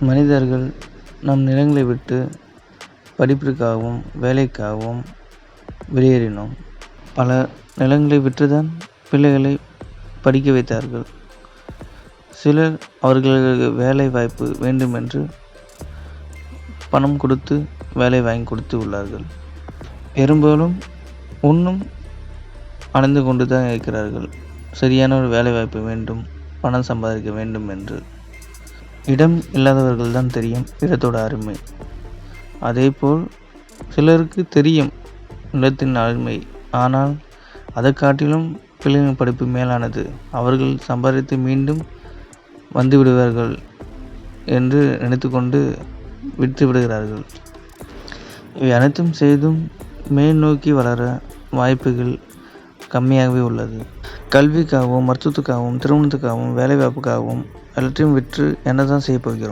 மனிதர்கள் நம் நிலங்களை விட்டு படிப்பிற்காகவும் வேலைக்காகவும் வெளியேறினோம். பல நிலங்களை விற்றுதான் பிள்ளைகளை படிக்க வைத்தார்கள். சிலர் அவர்களுக்கு வேலை வாய்ப்பு வேண்டுமென்று பணம் கொடுத்து வேலை வாங்கி கொடுத்து உள்ளார்கள். பெரும்பாலும் இன்னும் அடைந்து கொண்டு தான் இருக்கிறார்கள். சரியான ஒரு வேலை வாய்ப்பு வேண்டும், பணம் சம்பாதிக்க வேண்டும் என்று. இடம் இல்லாதவர்கள் தான் தெரியும் இடத்தோட அருமை. அதேபோல் சிலருக்கு தெரியும் நிலத்தின் அருமை. ஆனால் அதை காட்டிலும் பிள்ளைகளின் படிப்பு மேலானது. அவர்கள் சம்பாதித்து மீண்டும் வந்து விடுவார்கள் என்று நினைத்து கொண்டு விட்டு விடுகிறார்கள். இவை அனைத்தும் செய்தும் மேல் நோக்கி வளர வாய்ப்புகள் கம்மியாகவே உள்ளது. கல்விக்காகவும் மருத்துவத்துக்காகவும் திருமணத்துக்காகவும் வேலைவாய்ப்புக்காகவும் எல்லாத்தையும் விற்று என்ன தான் செய்ய போகிறோம்?